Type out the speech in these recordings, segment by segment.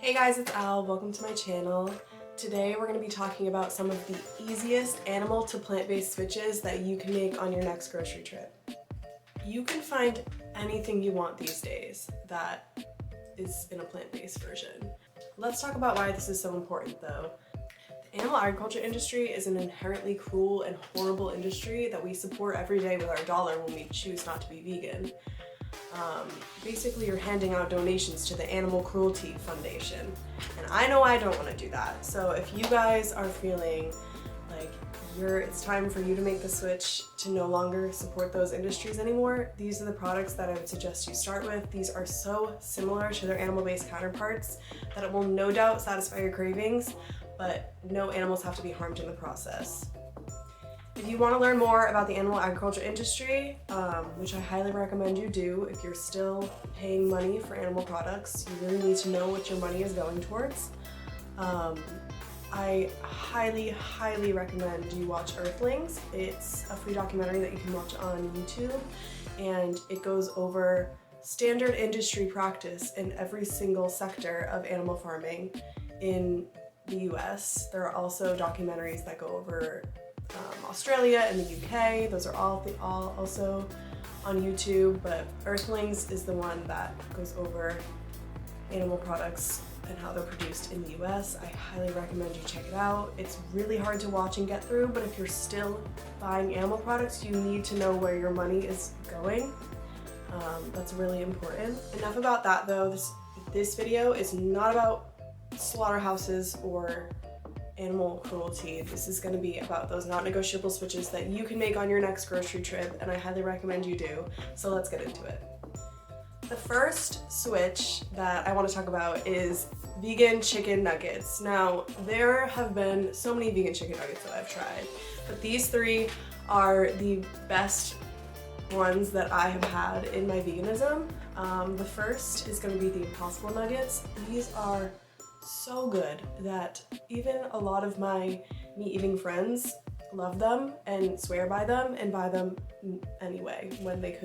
Hey guys, it's Al. Welcome to my channel. Today we're going to be talking about some of the easiest animal to plant-based switches that you can make on your next grocery trip. You can find anything you want these days that is in a plant-based version. Let's talk about why this is so important though. The animal agriculture industry is an inherently cruel and horrible industry that we support every day with our dollar when we choose not to be vegan. Basically you're handing out donations to the Animal Cruelty Foundation, and I know I don't want to do that. So if you guys are feeling like it's time for you to make the switch to no longer support those industries anymore, these are the products that I would suggest you start with. These are so similar to their animal-based counterparts that it will no doubt satisfy your cravings, but no animals have to be harmed in the process. If you want to learn more about the animal agriculture industry, which I highly recommend you do if you're still paying money for animal products, you really need to know what your money is going towards. I highly recommend you watch Earthlings. It's a free documentary that you can watch on YouTube, and it goes over standard industry practice in every single sector of animal farming in the US. There are also documentaries that go over Australia and the UK. Those are all also on YouTube, but Earthlings is the one that goes over animal products and how they're produced in the US. I highly recommend you check it out. It's really hard to watch and get through, but if you're still buying animal products, you need to know where your money is going. That's really important. Enough about that though. This video is not about slaughterhouses or animal cruelty. This is going to be about those non-negotiable switches that you can make on your next grocery trip, and I highly recommend you do. So let's get into it. The first switch that I want to talk about is vegan chicken nuggets. Now, there have been so many vegan chicken nuggets that I've tried, but these three are the best ones that I have had in my veganism. The first is going to be the Impossible Nuggets. These are so good that even a lot of my meat-eating friends love them and swear by them and buy them anyway when they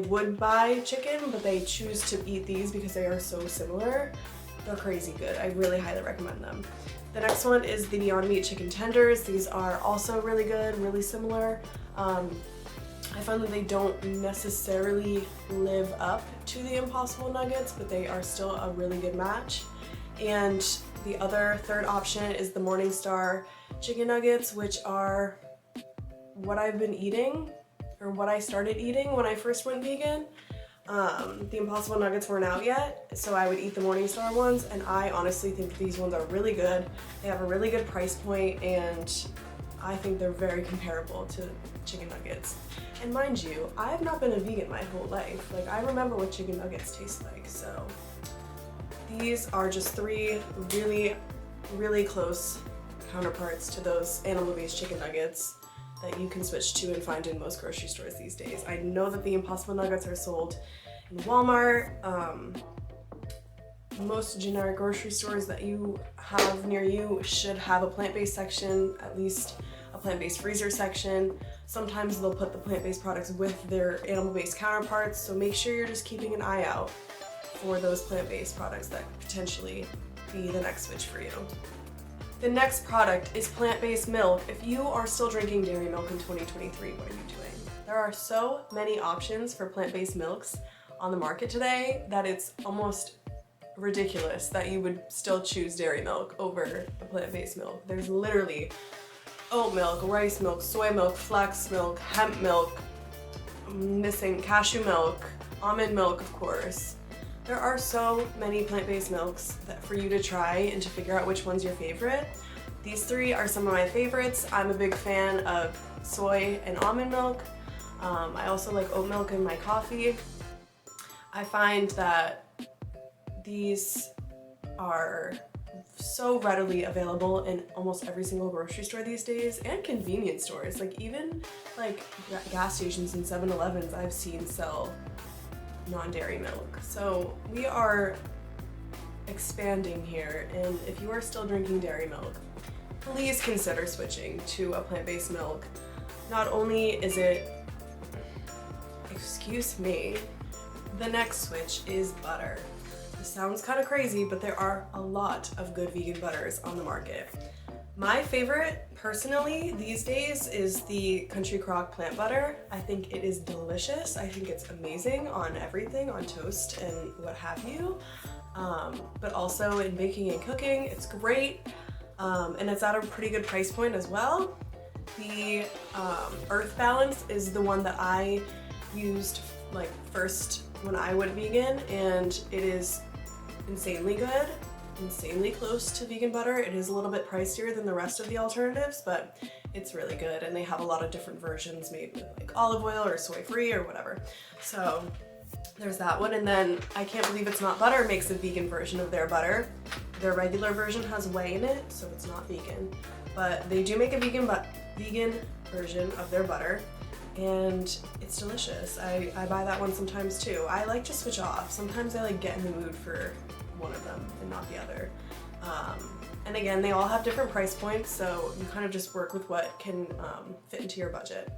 would buy chicken, but they choose to eat these because they are so similar. They're crazy good. I really highly recommend them. The next one is the Beyond Meat chicken tenders. These are also really good, really similar. I found that they don't necessarily live up to the Impossible Nuggets, but they are still a really good match. And the third option is the Morningstar chicken nuggets, which are what I've been eating, or what I started eating when I first went vegan. The Impossible Nuggets weren't out yet, so I would eat the Morningstar ones, and I honestly think these ones are really good. They have a really good price point, and I think they're very comparable to chicken nuggets. And mind you, I have not been a vegan my whole life. Like, I remember what chicken nuggets taste like, so these are just three really close counterparts to those animal-based chicken nuggets that you can switch to and find in most grocery stores these days. I know that the Impossible Nuggets are sold in Walmart. Most generic grocery stores that you have near you should have a plant-based section, at least a plant-based freezer section. Sometimes they'll put the plant-based products with their animal-based counterparts, so make sure you're just keeping an eye out for those plant-based products that could potentially be the next switch for you. The next product is PlantBased Milk. If you are still drinking dairy milk in 2023, what are you doing? There are so many options for plant-based milks on the market today that it's almost ridiculous that you would still choose dairy milk over a plant-based milk. There's literally oat milk, rice milk, soy milk, flax milk, hemp milk, I'm missing cashew milk, almond milk, of course. There are so many plant-based milks for you to try and to figure out which one's your favorite. These three are some of my favorites. I'm a big fan of soy and almond milk. I also like oat milk in my coffee. I find that these are so readily available in almost every single grocery store these days, and convenience stores. Like, even like gas stations and 7-Elevens I've seen sell non-dairy milk. So we are expanding here, and if you are still drinking dairy milk, please consider switching to a plant-based milk. Not only is it, excuse me, the next switch is butter. This sounds kind of crazy, but there are a lot of good vegan butters on the market. My favorite, personally, these days is the Country Crock plant butter. I think it is delicious. I think it's amazing on everything, on toast and what have you. But also in baking and cooking, it's great. And it's at a pretty good price point as well. The Earth Balance is the one that I used like first when I went vegan, and it is insanely good. Insanely close to vegan butter. It is a little bit pricier than the rest of the alternatives, but it's really good, and they have a lot of different versions made with like olive oil or soy-free or whatever. So there's that one, and then I Can't Believe It's Not Butter makes a vegan version of their butter. Their regular version has whey in it, so it's not vegan, but they do make a vegan version of their butter, and it's delicious. I buy that one sometimes too. I like to switch off. Sometimes I like get in the mood for one of them and not the other. And again, they all have different price points, so you kind of just work with what can fit into your budget.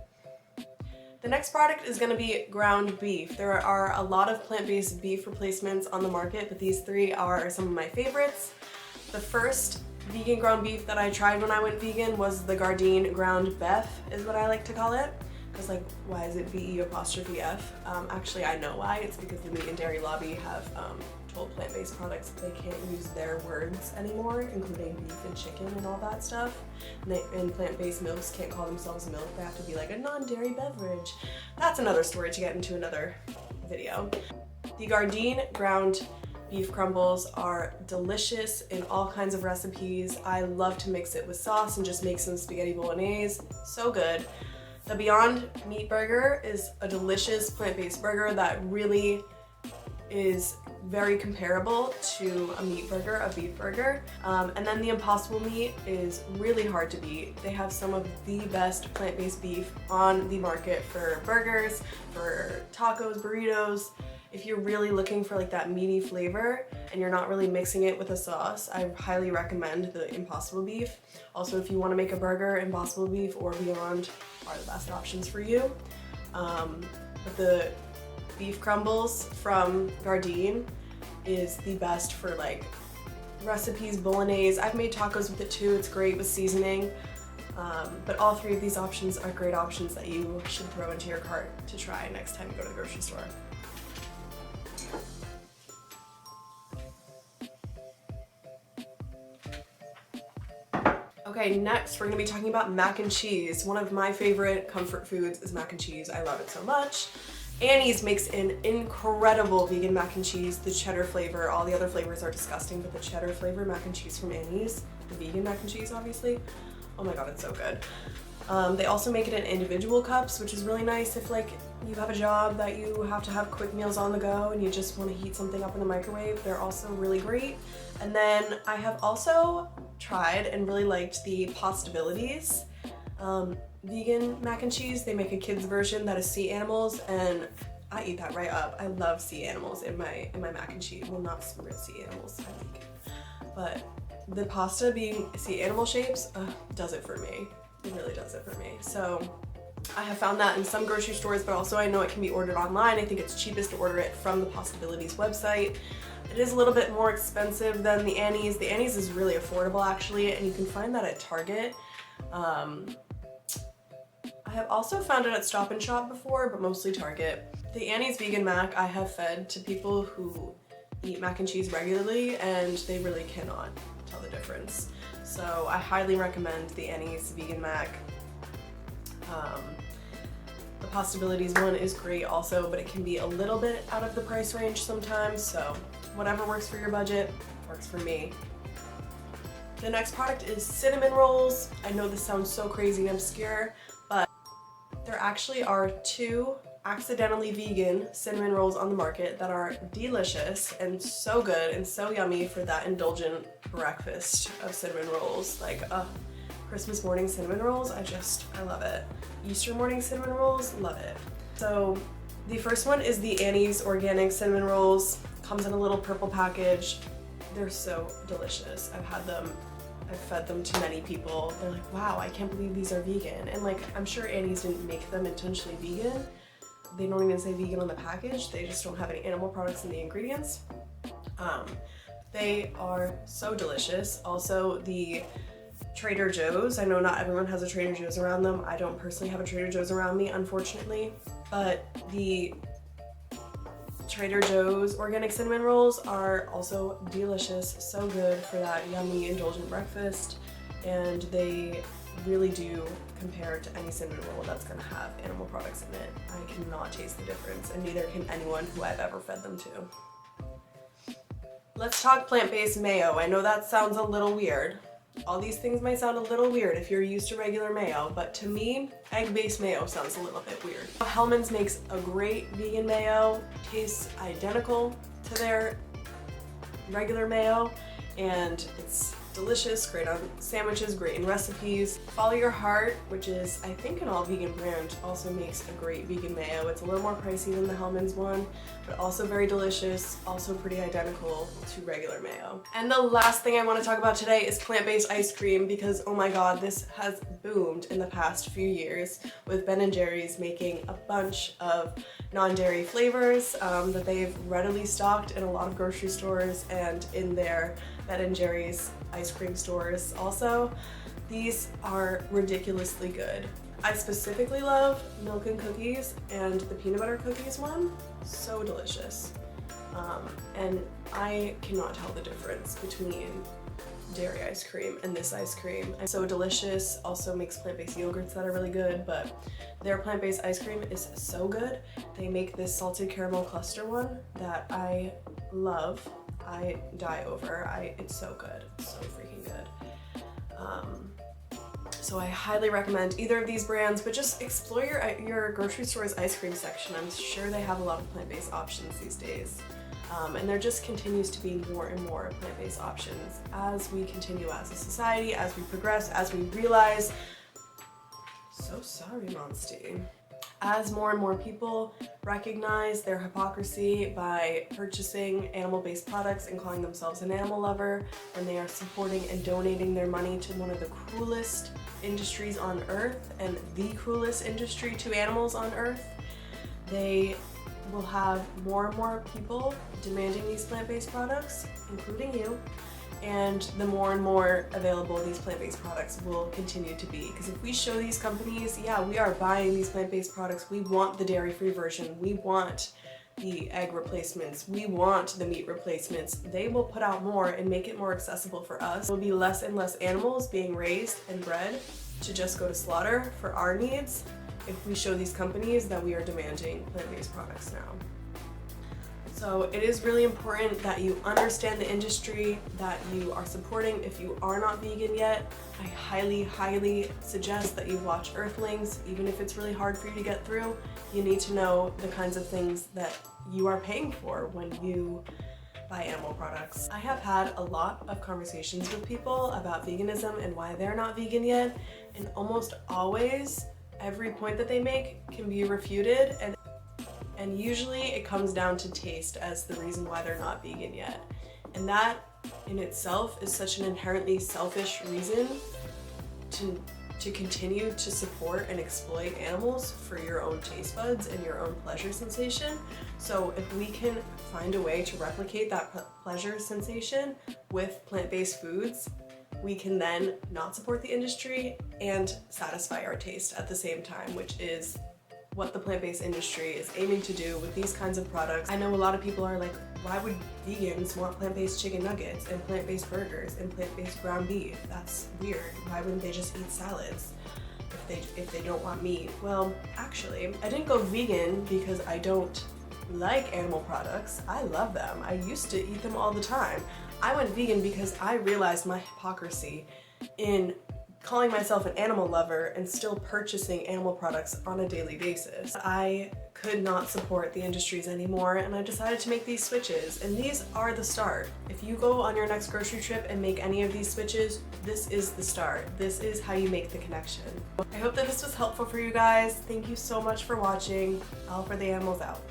The next product is going to be ground beef. There are a lot of plant-based beef replacements on the market, but these three are some of my favorites. The first vegan ground beef that I tried when I went vegan was the Gardein ground beef, is what I like to call it. Because like, why is it BE''F? Actually, I know why. It's because the meat and dairy lobby have told plant-based products that they can't use their words anymore, including beef and chicken and all that stuff. And plant-based milks can't call themselves milk. They have to be like a non-dairy beverage. That's another story to get into another video. The Gardein ground beef crumbles are delicious in all kinds of recipes. I love to mix it with sauce and just make some spaghetti bolognese. So good. The Beyond Meat Burger is a delicious plant-based burger that really is very comparable to a meat burger, a beef burger. And then the Impossible Meat is really hard to beat. They have some of the best plant-based beef on the market for burgers, for tacos, burritos. If you're really looking for like that meaty flavor and you're not really mixing it with a sauce, I highly recommend the Impossible Beef. Also, if you want to make a burger, Impossible Beef or Beyond are the best options for you. But the beef crumbles from Gardein is the best for like recipes, bolognese. I've made tacos with it too. It's great with seasoning. But all three of these options are great options that you should throw into your cart to try next time you go to the grocery store. Okay, next we're going to be talking about mac and cheese. One of my favorite comfort foods is mac and cheese. I love it so much. Annie's makes an incredible vegan mac and cheese. The cheddar flavor, all the other flavors are disgusting, but the cheddar flavor mac and cheese from Annie's, the vegan mac and cheese obviously, oh my god, it's so good. They also make it in individual cups, which is really nice if like you have a job that you have to have quick meals on the go and you just want to heat something up in the microwave. They're also really great. And then I have also tried and really liked the Possibilities vegan mac and cheese. They make a kids version that is sea animals, and I eat that right up. I love sea animals in my mac and cheese. Well, not real sea animals, I think, but the pasta being sea animal shapes does it for me. It really does it for me. So I have found that in some grocery stores, but also I know it can be ordered online. I think it's cheapest to order it from the Possibilities website. It is a little bit more expensive than the Annie's. The Annie's is really affordable actually, and you can find that at Target. I have also found it at Stop and Shop before, but mostly Target. The Annie's vegan mac I have fed to people who eat mac and cheese regularly, and they really cannot tell the difference. So I highly recommend the Annie's vegan mac. The Possibilities one is great also, but it can be a little bit out of the price range sometimes, so whatever works for your budget works for me. The next product is cinnamon rolls. I know this sounds so crazy and obscure, but there actually are 2 accidentally vegan cinnamon rolls on the market that are delicious and so good and so yummy for that indulgent breakfast of cinnamon rolls. Like Christmas morning cinnamon rolls, I love it. Easter morning cinnamon rolls, love it. So the first one is the Annie's organic cinnamon rolls. Comes in a little purple package. They're so delicious. I've had them, I've fed them to many people. They're like, wow, I can't believe these are vegan. And like, I'm sure Annie's didn't make them intentionally vegan. They don't even say vegan on the package. They just don't have any animal products in the ingredients. They are so delicious. Also, the Trader Joe's, I know not everyone has a Trader Joe's around them. I don't personally have a Trader Joe's around me, unfortunately, but the Trader Joe's organic cinnamon rolls are also delicious, so good for that yummy, indulgent breakfast, and they really do compare to any cinnamon roll that's gonna have animal products in it. I cannot taste the difference, and neither can anyone who I've ever fed them to. Let's talk plant-based mayo. I know that sounds a little weird. All these things might sound a little weird if you're used to regular mayo, but to me, egg-based mayo sounds a little bit weird. Hellmann's makes a great vegan mayo, tastes identical to their regular mayo, and it's delicious, great on sandwiches, great in recipes. Follow Your Heart, which is I think an all vegan brand, also makes a great vegan mayo. It's a little more pricey than the Hellmann's one, but also very delicious, also pretty identical to regular mayo. And the last thing I want to talk about today is plant-based ice cream, because oh my god, this has boomed in the past few years with Ben & Jerry's making a bunch of non-dairy flavors that they've readily stocked in a lot of grocery stores and in their Ben & Jerry's ice cream stores also. These are ridiculously good. I specifically love milk and cookies, and the peanut butter cookies one, so delicious. And I cannot tell the difference between dairy ice cream and this ice cream. And so delicious, also makes plant-based yogurts that are really good, but their plant-based ice cream is so good. They make this salted caramel cluster one that I love. I die over. It's so good. It's so freaking good. So I highly recommend either of these brands, but just explore your grocery store's ice cream section. I'm sure they have a lot of plant-based options these days. And there just continues to be more and more plant-based options as we continue as a society, as we progress, as we realize, so sorry, Monsty. As more and more people recognize their hypocrisy by purchasing animal-based products and calling themselves an animal lover, when they are supporting and donating their money to one of the cruelest industries on earth and the cruelest industry to animals on earth, they will have more and more people demanding these plant-based products, including you, and the more and more available these plant-based products will continue to be. Because if we show these companies, yeah, we are buying these plant-based products, we want the dairy-free version, we want the egg replacements, we want the meat replacements, they will put out more and make it more accessible for us. There will be less and less animals being raised and bred to just go to slaughter for our needs if we show these companies that we are demanding plant-based products now. So it is really important that you understand the industry that you are supporting. If you are not vegan yet, I highly, highly suggest that you watch Earthlings. Even if it's really hard for you to get through, you need to know the kinds of things that you are paying for when you buy animal products. I have had a lot of conversations with people about veganism and why they're not vegan yet, and almost always every point that they make can be refuted, and usually it comes down to taste as the reason why they're not vegan yet. And that in itself is such an inherently selfish reason to continue to support and exploit animals for your own taste buds and your own pleasure sensation. So if we can find a way to replicate that pleasure sensation with plant-based foods, we can then not support the industry and satisfy our taste at the same time, which is what the plant-based industry is aiming to do with these kinds of products. I know a lot of people are like, why would vegans want plant-based chicken nuggets and plant-based burgers and plant-based ground beef? That's weird. Why wouldn't they just eat salads if they don't want meat? Well, actually, I didn't go vegan because I don't like animal products. I love them. I used to eat them all the time. I went vegan because I realized my hypocrisy in calling myself an animal lover and still purchasing animal products on a daily basis. I could not support the industries anymore, and I decided to make these switches, and these are the start. If you go on your next grocery trip and make any of these switches, this is the start. This is how you make the connection. I hope that this was helpful for you guys. Thank you so much for watching. All for the animals out.